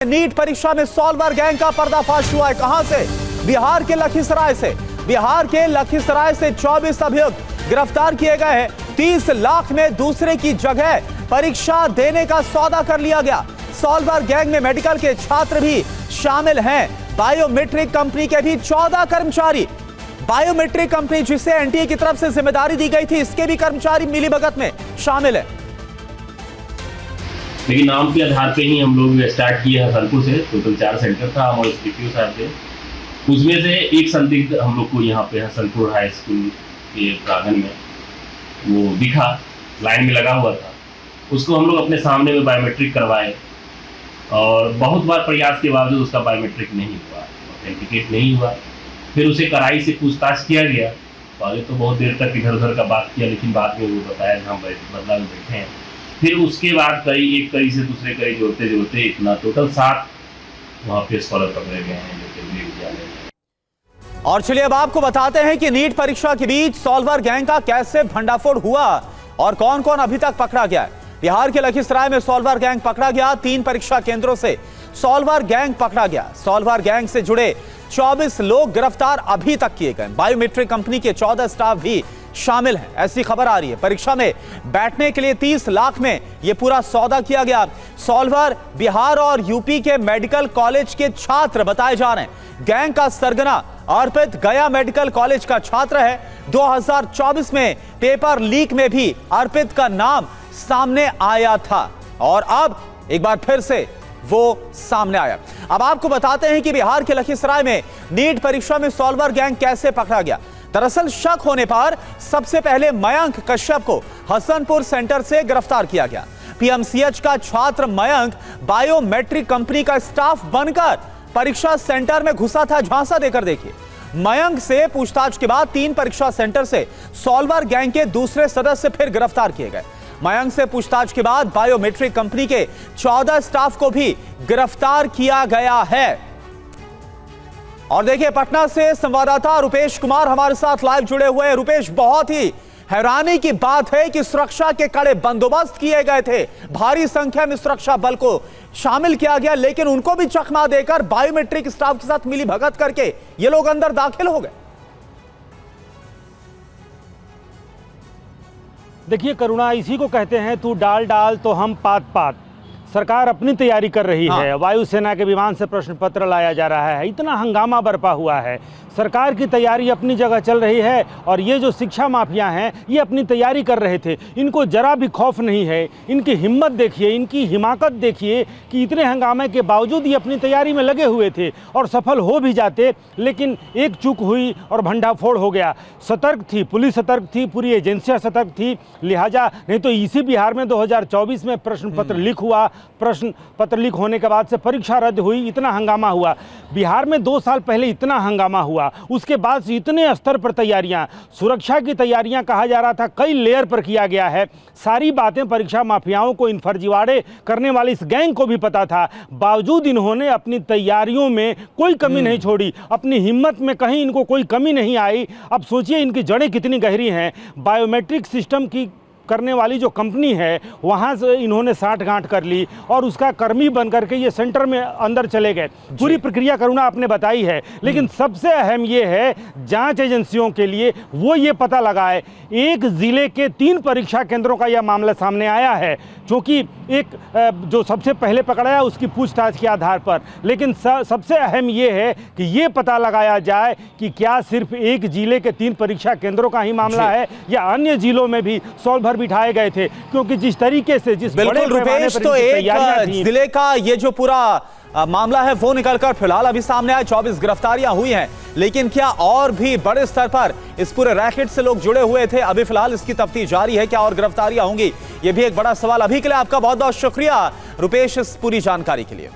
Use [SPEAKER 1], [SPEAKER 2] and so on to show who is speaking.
[SPEAKER 1] NEET परीक्षा में solver gang का पर्दाफाश हुआ है। कहां से? बिहार के लखीसराय से। बिहार के लखीसराय से 24 अभियुक्त गिरफ्तार किए गए हैं। 30 लाख में दूसरे की जगह परीक्षा देने का सौदा कर लिया गया। सॉल्वर गैंग में मेडिकल के छात्र भी शामिल हैं। बायोमेट्रिक कंपनी के भी 14 कर्मचारी, बायोमेट्रिक कंपनी जिसे एनटीए की तरफ से जिम्मेदारी दी गई थी, इसके भी कर्मचारी मिलीभगत में शामिल है।
[SPEAKER 2] लेकिन नाम के आधार पे ही हम लोग स्टार्ट किए हसनपुर से। टोटल 4 सेंटर था, हमारे एसडीपीओ साहब थे। उसमें से एक संदिग्ध हम लोग को यहाँ पे हसनपुर हाई स्कूल के प्रांगण में वो दिखा, लाइन में लगा हुआ था। उसको हम लोग अपने सामने में बायोमेट्रिक करवाए और बहुत बार प्रयास के बावजूद उसका बायोमेट्रिक नहीं हुआ, ऑथेंटिकेट नहीं हुआ। फिर उसे कड़ाई से पूछताछ किया गया। पहले तो बहुत देर तक इधर उधर का बात किया, लेकिन बाद में वो बताया हम बदला में बैठे हैं। फिर उसके बाद एक कड़ी से दूसरे कड़ी जोड़ते इतना टोटल 7 वहाँ पे स्कॉलर पकड़े गए हैं जो केंद्रीय विद्यालय में।
[SPEAKER 1] और चलिए अब आपको बताते हैं कि नीट परीक्षा के बीच सॉल्वर गैंग का कैसे भंडाफोड़ हुआ और कौन कौन अभी तक पकड़ा गया है। बिहार के लखीसराय में सॉल्वर गैंग पकड़ा गया। 3 परीक्षा केंद्रों से सॉल्वर गैंग पकड़ा गया। सॉल्वर गैंग से जुड़े 24 लोग गिरफ्तार अभी तक किए गए। बायोमेट्रिक कंपनी के 14 स्टाफ भी शामिल हैं, ऐसी खबर आ रही है। परीक्षा में बैठने के लिए 30 लाख में यह पूरा सौदा किया गया। सॉल्वर बिहार और यूपी के मेडिकल कॉलेज के छात्र बताए जा रहे हैं। गैंग का सरगना अर्पित गया मेडिकल कॉलेज का छात्र है। 2024 में पेपर लीक में भी अर्पित का नाम सामने आया था और अब एक बार फिर से वो सामने आया। अब आपको बताते हैं कि बिहार के लखीसराय में नीट परीक्षा में सॉल्वर गैंग कैसे पकड़ा गया। दरअसल शक होने पर सबसे पहले मयंक कश्यप को हसनपुर सेंटर से गिरफ्तार किया गया। पीएमसीएच का छात्र मयंक बायोमेट्रिक कंपनी का स्टाफ बनकर परीक्षा सेंटर में घुसा था। झांसा देकर देखिए। मयंक से पूछताछ के बाद 3 परीक्षा सेंटर से सॉल्वर गैंग के दूसरे सदस्य फिर गिरफ्तार किए गए। मयंक से पूछताछ के बाद बायोमेट्रिक कंपनी के 14 स्टाफ को भी गिरफ्तार किया गया है। और देखिए, पटना से संवाददाता रुपेश कुमार हमारे साथ लाइव जुड़े हुए हैं। रुपेश, बहुत ही हैरानी की बात है कि सुरक्षा के कड़े बंदोबस्त किए गए थे, भारी संख्या में सुरक्षा बल को शामिल किया गया, लेकिन उनको भी चकमा देकर बायोमेट्रिक स्टाफ के साथ मिलीभगत करके ये लोग अंदर दाखिल हो गए।
[SPEAKER 3] देखिए करुणा, इसी को कहते हैं तू डाल डाल तो हम पात पात। सरकार अपनी तैयारी कर रही है। वायुसेना के विमान से प्रश्न पत्र लाया जा रहा है। इतना हंगामा बरपा हुआ है। सरकार की तैयारी अपनी जगह चल रही है और ये जो शिक्षा माफिया हैं ये अपनी तैयारी कर रहे थे। इनको जरा भी खौफ नहीं है। इनकी हिम्मत देखिए, इनकी हिमाकत देखिए कि इतने हंगामे के बावजूद ये अपनी तैयारी में लगे हुए थे और सफल हो भी जाते, लेकिन एक चूक हुई और भंडाफोड़ हो गया। सतर्क थी पुलिस, सतर्क थी, पूरी एजेंसियाँ सतर्क थी। लिहाजा नहीं तो इसी बिहार में 2024 में प्रश्न पत्र लीक हुआ। प्रश्न पत्र लीक होने के बाद से परीक्षा रद्द हुई, इतना हंगामा हुआ। बिहार में 2 साल पहले इतना हंगामा हुआ, उसके बाद से इतने स्तर पर तैयारियां, सुरक्षा की तैयारियां कहा जा रहा था कई लेयर पर किया गया है। सारी बातें परीक्षा माफियाओं को, इन फर्जीवाड़े करने वाली इस गैंग को भी पता था। बावजूद इन्होंने अपनी तैयारियों में कोई कमी नहीं छोड़ी, अपनी हिम्मत में कहीं इनको कोई कमी नहीं आई। अब सोचिए इनकी जड़ें कितनी गहरी हैं। बायोमेट्रिक सिस्टम की करने वाली जो कंपनी है वहाँ से इन्होंने साठगांठ कर ली और उसका कर्मी बन करके ये सेंटर में अंदर चले गए। पूरी प्रक्रिया करुणा आपने बताई है, लेकिन सबसे अहम ये है जांच एजेंसियों के लिए वो ये पता लगाए। एक जिले के 3 परीक्षा केंद्रों का यह मामला सामने आया है, क्योंकि एक जो सबसे पहले पकड़ाया उसकी पूछताछ के आधार पर। लेकिन सबसे अहम ये है कि ये पता लगाया जाए कि क्या सिर्फ एक जिले के 3 परीक्षा केंद्रों का ही मामला है या अन्य जिलों में भी सॉल्वर बिठाए गए थे। क्योंकि जिस तरीके से जिस बड़े पैमाने पर
[SPEAKER 1] तो एक जिले का ये जो पूरा मामला है वो निकलकर फिलहाल अभी सामने आया। 24 गिरफ्तारियां हुई हैं, लेकिन क्या और भी बड़े स्तर पर इस पूरे रैकेट से लोग जुड़े हुए थे? अभी फिलहाल इसकी तफ्तीश जारी है। क्या और गिरफ्तारियां होंगी, ये भी एक बड़ा सवाल। अभी के लिए आपका बहुत बहुत शुक्रिया रुपेश इस पूरी जानकारी के लिए।